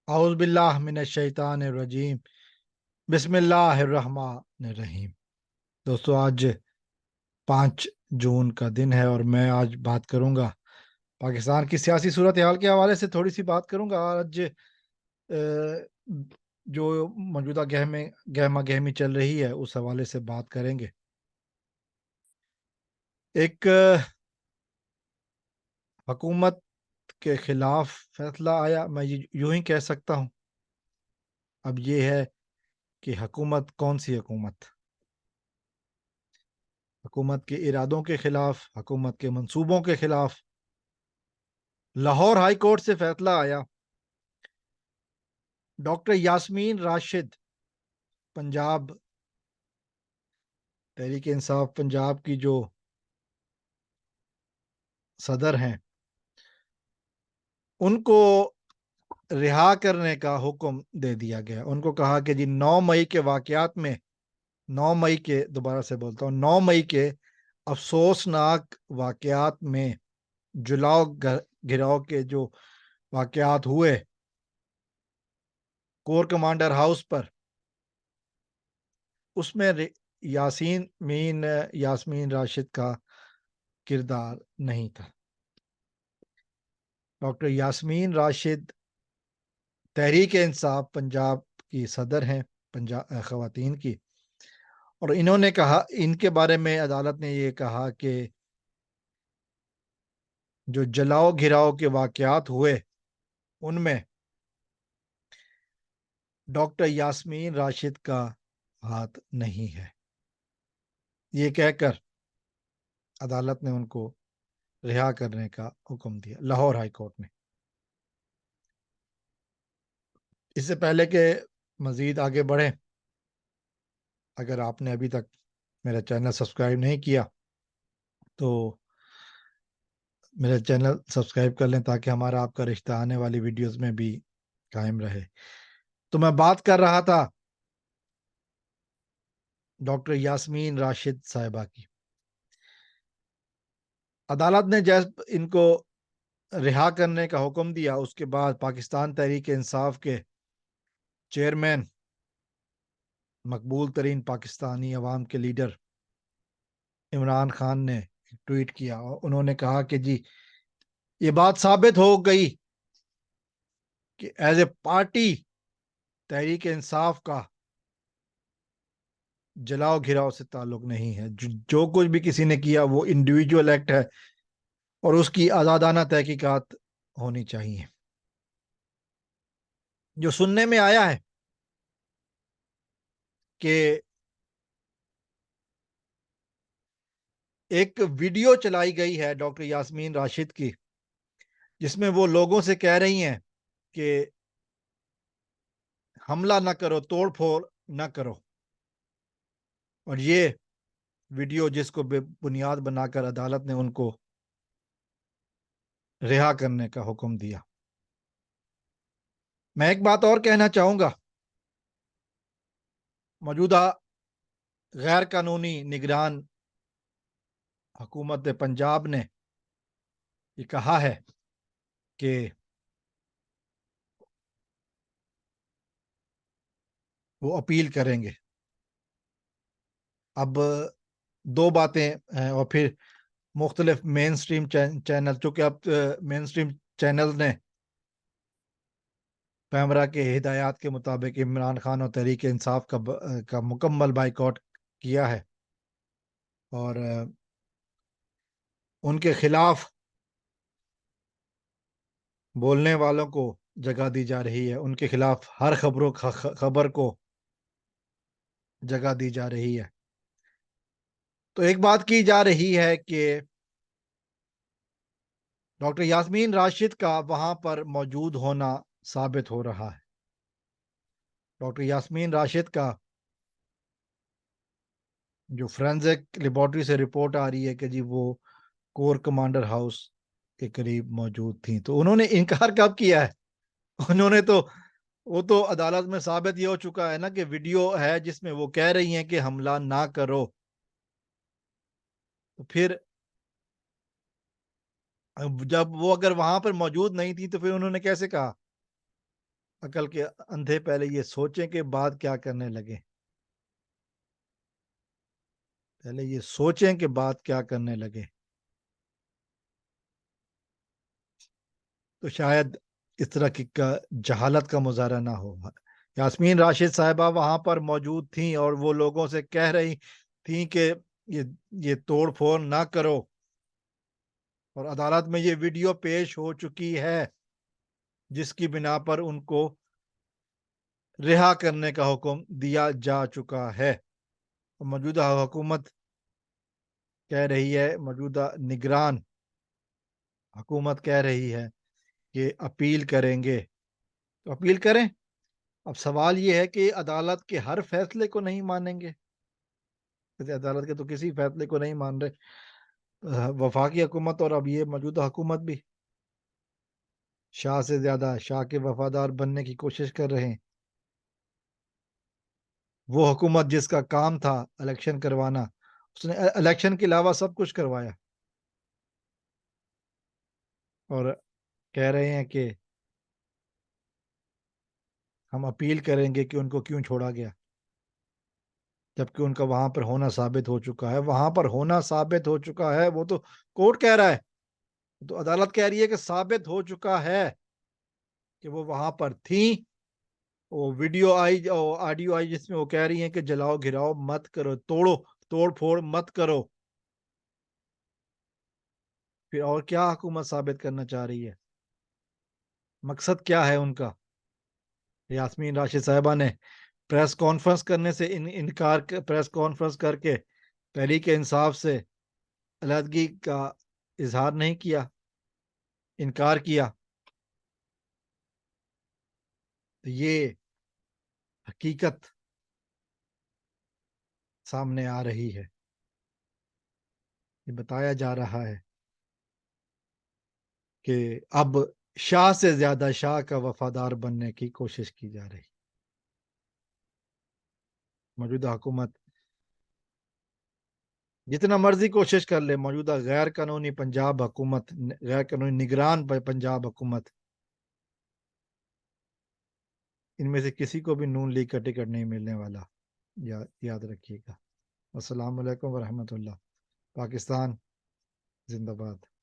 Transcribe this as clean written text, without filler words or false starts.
اعوذ باللہ من الشیطان الرجیم بسم اللہ الرحمن الرحیم۔ دوستو، آج 5 جون کا دن ہے اور میں آج بات کروں گا پاکستان کی سیاسی صورتحال کے حوالے سے تھوڑی سی بات کروں گا۔ آج جو موجودہ گہما گہمی چل رہی ہے اس حوالے سے بات کریں گے۔ ایک حکومت کے خلاف فیصلہ آیا، میں یوں ہی کہہ سکتا ہوں۔ اب یہ ہے کہ حکومت کون سی حکومت؟ حکومت کے ارادوں کے خلاف، حکومت کے منصوبوں کے خلاف لاہور ہائی کورٹ سے فیصلہ آیا۔ ڈاکٹر یاسمین راشد، پنجاب تحریک انصاف پنجاب کی جو صدر ہیں، ان کو رہا کرنے کا حکم دے دیا گیا۔ ان کو کہا کہ جی 9 مئی کے واقعات میں، 9 مئی کے، دوبارہ سے بولتا ہوں، 9 مئی کے افسوسناک واقعات میں، جلاؤ گھراؤ کے جو واقعات ہوئے کور کمانڈر ہاؤس پر، اس میں یاسمین راشد کا کردار نہیں تھا۔ ڈاکٹر یاسمین راشد تحریک انصاف پنجاب کی صدر ہیں، خواتین کی، اور انہوں نے کہا، ان کے بارے میں عدالت نے یہ کہا کہ جو جلاؤ گھراؤ کے واقعات ہوئے ان میں ڈاکٹر یاسمین راشد کا ہاتھ نہیں ہے۔ یہ کہہ کر عدالت نے ان کو رہا کرنے کا حکم دیا، لاہور ہائی کورٹ نے۔ اس سے پہلے کہ مزید آگے بڑھیں، اگر آپ نے ابھی تک میرا چینل سبسکرائب نہیں کیا تو میرا چینل سبسکرائب کر لیں تاکہ ہمارا آپ کا رشتہ آنے والی ویڈیوز میں بھی قائم رہے۔ تو میں بات کر رہا تھا ڈاکٹر یاسمین راشد صاحبہ کی۔ عدالت نے جب ان کو رہا کرنے کا حکم دیا، اس کے بعد پاکستان تحریک انصاف کے چیئرمین، مقبول ترین پاکستانی عوام کے لیڈر عمران خان نے ٹویٹ کیا اور انہوں نے کہا کہ جی یہ بات ثابت ہو گئی کہ as a party Tehreek Insaf کا جلاؤ گھراؤ سے تعلق نہیں ہے۔ جو کچھ بھی کسی نے کیا وہ انڈیویجول ایکٹ ہے اور اس کی آزادانہ تحقیقات ہونی چاہیے۔ جو سننے میں آیا ہے کہ ایک ویڈیو چلائی گئی ہے ڈاکٹر یاسمین راشد کی، جس میں وہ لوگوں سے کہہ رہی ہیں کہ حملہ نہ کرو، توڑ پھوڑ نہ کرو، اور یہ ویڈیو جس کو بے بنیاد بنا کر عدالت نے ان کو رہا کرنے کا حکم دیا۔ میں ایک بات اور کہنا چاہوں گا، موجودہ غیر قانونی نگران حکومت پنجاب نے یہ کہا ہے کہ وہ اپیل کریں گے۔ اب 2 باتیں ہیں، اور پھر مختلف مین سٹریم چینل، چونکہ اب مین سٹریم چینل نے پیمرا کے ہدایات کے مطابق عمران خان اور تحریک انصاف کا مکمل بائیکاٹ کیا ہے، اور ان کے خلاف بولنے والوں کو جگہ دی جا رہی ہے، ان کے خلاف ہر خبر کو جگہ دی جا رہی ہے۔ تو ایک بات کی جا رہی ہے کہ ڈاکٹر یاسمین راشد کا وہاں پر موجود ہونا ثابت ہو رہا ہے۔ ڈاکٹر یاسمین راشد کا جو فرینزک لیبارٹری سے رپورٹ آ رہی ہے کہ جی وہ کور کمانڈر ہاؤس کے قریب موجود تھیں، تو انہوں نے انکار کب کیا ہے؟ انہوں نے تو، وہ تو عدالت میں ثابت یہ ہو چکا ہے نا کہ ویڈیو ہے جس میں وہ کہہ رہی ہیں کہ حملہ نہ کرو۔ تو پھر جب وہ اگر وہاں پر موجود نہیں تھی تو پھر انہوں نے کیسے کہا؟ عقل کے اندھے پہلے یہ سوچیں کہ بعد کیا کرنے لگے، پہلے یہ سوچیں کہ بعد کیا کرنے لگے. تو شاید اس طرح کی جہالت کا مظاہرہ نہ ہو. یاسمین راشد صاحبہ وہاں پر موجود تھیں اور وہ لوگوں سے کہہ رہی تھیں کہ یہ توڑ پھوڑ نہ کرو، اور عدالت میں یہ ویڈیو پیش ہو چکی ہے جس کی بنا پر ان کو رہا کرنے کا حکم دیا جا چکا ہے. موجودہ حکومت کہہ رہی ہے، موجودہ نگران حکومت کہہ رہی ہے کہ اپیل کریں گے. تو اپیل کریں. اب سوال یہ ہے کہ عدالت کے ہر فیصلے کو نہیں مانیں گے. عدالت کے تو کسی فیصلے کو نہیں مان رہے وفاقی حکومت، اور اب یہ موجودہ حکومت بھی شاہ سے زیادہ شاہ کے وفادار بننے کی کوشش کر رہے ہیں. وہ حکومت جس کا کام تھا الیکشن کروانا، اس نے الیکشن کے علاوہ سب کچھ کروایا، اور کہہ رہے ہیں کہ ہم اپیل کریں گے کہ ان کو کیوں چھوڑا گیا، جبکہ ان کا وہاں پر ہونا ثابت ہو چکا ہے. وہاں پر ہونا ثابت ہو چکا ہے، وہ تو کورٹ کہہ رہا ہے، تو عدالت کہہ رہی ہے کہ ثابت ہو چکا ہے کہ وہ وہاں پر تھیں. وہ ویڈیو آئی، آڈیو آئی، جس میں وہ کہہ رہی ہیں کہ جلاؤ گھراؤ مت کرو، توڑ پھوڑ مت کرو. پھر اور کیا حکومت ثابت کرنا چاہ رہی ہے؟ مقصد کیا ہے ان کا؟ یاسمین راشد صاحبہ نے پریس کانفرنس کرنے سے انکار، پریس کانفرنس کر کے تحریک انصاف سے علیحدگی کا اظہار نہیں کیا، انکار کیا. تو یہ حقیقت سامنے آ رہی ہے. یہ بتایا جا رہا ہے کہ اب شاہ سے زیادہ شاہ کا وفادار بننے کی کوشش کی جا رہی. موجودہ حکومت جتنا مرضی کوشش کر لے، موجودہ غیر قانونی پنجاب حکومت، غیر قانونی نگران پنجاب حکومت، ان میں سے کسی کو بھی نون لیگ کا ٹکٹ نہیں ملنے والا. یاد رکھیے گا. السلام علیکم ورحمۃ اللہ. پاکستان زندہ باد.